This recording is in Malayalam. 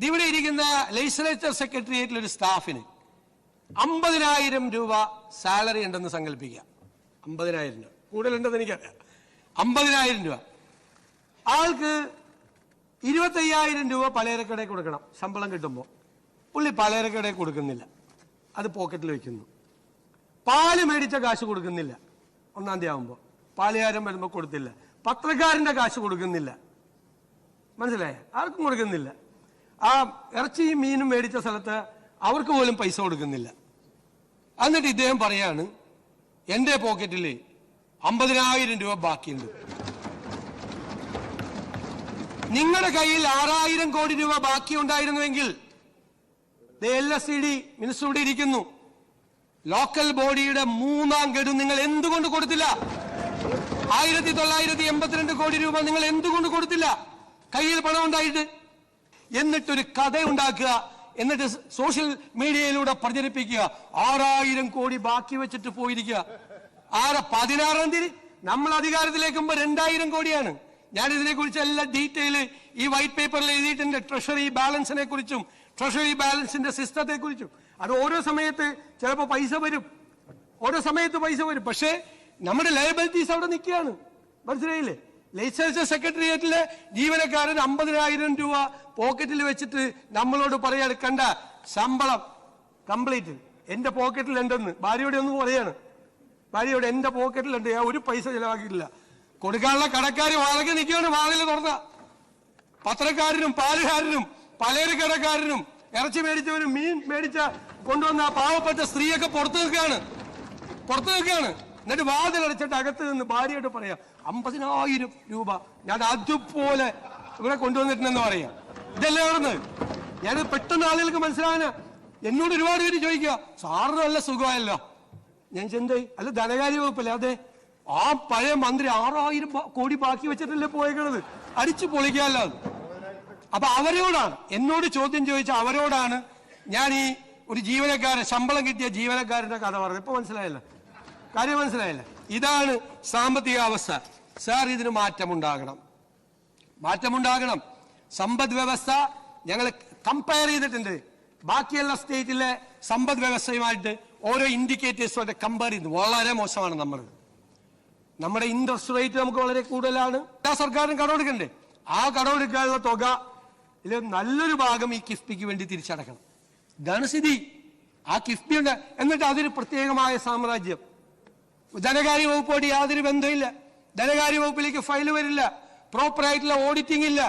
ഇവിടെ ഇരിക്കുന്ന ലെജിസ്ലേച്ചർ സെക്രട്ടേറിയറ്റിൽ ഒരു സ്റ്റാഫിന് 50,000 രൂപ സാലറി ഉണ്ടെന്ന് സങ്കല്പിക്കുക. 50,000 രൂപ കൂടുതലുണ്ടെന്ന് എനിക്കറിയാം. 50,000 രൂപ ആൾക്ക് 25,000 രൂപ പലചരക്കടയിൽ കൊടുക്കണം. ശമ്പളം കിട്ടുമ്പോൾ പുള്ളി പലചരക്കടയിൽ കൊടുക്കുന്നില്ല, അത് പോക്കറ്റിൽ വെക്കുന്നു. പാല് മേടിച്ച കാശ് കൊടുക്കുന്നില്ല, 1-ാം തീയതി ആകുമ്പോൾ പാലുകാരൻ വരുമ്പോൾ കൊടുത്തില്ല. പത്രക്കാരന്റെ കാശ് കൊടുക്കുന്നില്ല, മനസ്സിലായ, ആർക്കും കൊടുക്കുന്നില്ല. ആ ഇറച്ചിയും മീനും മേടിച്ച സ്ഥലത്ത് അവർക്ക് പോലും പൈസ കൊടുക്കുന്നില്ല. എന്നിട്ട് ഇദ്ദേഹം പറയാണ്, എന്റെ പോക്കറ്റിൽ 50,000 രൂപ ബാക്കിയുണ്ട്. നിങ്ങളുടെ കയ്യിൽ 6,000 കോടി രൂപ ബാക്കി ഉണ്ടായിരുന്നുവെങ്കിൽ LSCD മിനിസ്റ്റർ ഇവിടെ ഇരിക്കുന്നു, ലോക്കൽ ബോഡിയുടെ 3-ാം ഗഡു നിങ്ങൾ എന്തുകൊണ്ട് കൊടുത്തില്ല? 1982 കോടി രൂപ നിങ്ങൾ എന്തുകൊണ്ട് കൊടുത്തില്ല? കയ്യിൽ പണം ഉണ്ടായിട്ട്. എന്നിട്ടൊരു കഥ ഉണ്ടാക്കുക, എന്നിട്ട് സോഷ്യൽ മീഡിയയിലൂടെ പ്രചരിപ്പിക്കുക, 6,000 കോടി ബാക്കി വെച്ചിട്ട് പോയിരിക്കുക. 16-ാം തീയതി നമ്മൾ അധികാരത്തിലേക്കുമ്പോൾ 2,000 കോടിയാണ്. ഞാൻ ഇതിനെക്കുറിച്ച് എല്ലാ ഡീറ്റെയിൽ ഈ വൈറ്റ് പേപ്പറിൽ എഴുതിയിട്ടുണ്ട്. ട്രഷറി ബാലൻസിനെ കുറിച്ചും ട്രഷറി ബാലൻസിന്റെ സിസ്റ്റത്തെ കുറിച്ചും. അത് ഓരോ സമയത്ത് ചിലപ്പോൾ പൈസ വരും, ഓരോ സമയത്ത് പൈസ വരും. പക്ഷേ നമ്മുടെ ലയബിലിറ്റീസ് അവിടെ നിൽക്കുകയാണ്, മനസ്സിലായില്ലേ? ലെജിസ്ലേച്ചർ സെക്രട്ടേറിയറ്റിലെ ജീവനക്കാരൻ 50,000 രൂപ പോക്കറ്റിൽ വെച്ചിട്ട് നമ്മളോട് പറയാണ്, കണ്ട ശമ്പളം കംപ്ലീറ്റ് എന്റെ പോക്കറ്റിലുണ്ടെന്ന്. ഭാര്യയോടെ ഒന്ന് പറയാണ്, ഭാര്യയോട് എന്റെ പോക്കറ്റിലുണ്ട്, ഞാൻ ഒരു പൈസ ചെലവാക്കിയിട്ടില്ല. കൊടുക്കാനുള്ള കടക്കാർ വാഴക്ക് നിൽക്കുകയാണ്, വാതിൽ തുറന്ന. പത്രക്കാരനും പാലുകാരനും പലചരക്കടക്കാരനും ഇറച്ചി മേടിച്ചവരും മീൻ മേടിച്ച കൊണ്ടുവന്ന പാവപ്പെട്ട സ്ത്രീയൊക്കെ പുറത്തു നിൽക്കുകയാണ്. എന്നിട്ട് വാതിലടച്ചിട്ട് അകത്ത് നിന്ന് ഭാര്യയോട് പറയാം, 50,000 രൂപ ഞാൻ അതുപോലെ ഇവിടെ കൊണ്ടുവന്നിട്ടുണ്ടെന്ന് പറയാം. ഇതല്ലേ നടന്നത്? ഞാനത് പെട്ടെന്ന് ആളുകൾക്ക് മനസ്സിലാകാനാ. എന്നോട് ഒരുപാട് പേര് ചോദിക്കുക, സാറിന് നല്ല സുഖമായല്ലോ. ഞാൻ ചിന്തയായി, അല്ല ധനകാര്യ വകുപ്പല്ലേ? അതെ. ആ പഴയ മന്ത്രി 6,000 കോടി ബാക്കി വെച്ചിട്ടല്ലേ പോയേക്കണത്, അടിച്ചു പൊളിക്കാമല്ലോ. അപ്പൊ അവരോടാണ് എന്നോട് ചോദ്യം ചോദിച്ച അവരോടാണ് ഞാൻ ഈ ഒരു ജീവനക്കാരൻ, ശമ്പളം കിട്ടിയ ജീവനക്കാരന്റെ കഥ പറഞ്ഞത്. ഇപ്പൊ മനസ്സിലായല്ലോ, കാര്യം മനസ്സിലായില്ല. ഇതാണ് സാമ്പത്തിക അവസ്ഥ. സാർ, ഇതിന് മാറ്റമുണ്ടാകണം. സമ്പദ് വ്യവസ്ഥ ഞങ്ങൾ കമ്പയർ ചെയ്തിട്ടുണ്ട്. ബാക്കിയുള്ള സ്റ്റേറ്റിലെ സമ്പദ് വ്യവസ്ഥയുമായിട്ട് ഓരോ ഇൻഡിക്കേറ്റേഴ്സുമായിട്ട് കമ്പയർ ചെയ്ത് വളരെ മോശമാണ്. നമ്മുടെ ഇൻട്രസ്റ്റ് റേറ്റ് നമുക്ക് വളരെ കൂടുതലാണ്. എല്ലാ സർക്കാരിനും കടമെടുക്കണ്ടേ? ആ കടമെടുക്കാനുള്ള തുക ഇതിൽ നല്ലൊരു ഭാഗം ഈ കിഫ്ബിക്ക് വേണ്ടി തിരിച്ചടക്കണം. ഇതാണ് സ്ഥിതി. ആ കിഫ്ബി ഉണ്ട്, എന്നിട്ട് അതിന് പ്രത്യേകമായ സാമ്രാജ്യം. ധനകാര്യ വകുപ്പോട് യാതൊരു ബന്ധമില്ല. ധനകാര്യ വകുപ്പിലേക്ക് ഫയൽ വരില്ല, പ്രോപ്പർ ആയിട്ടുള്ള ഓഡിറ്റിംഗ് ഇല്ല.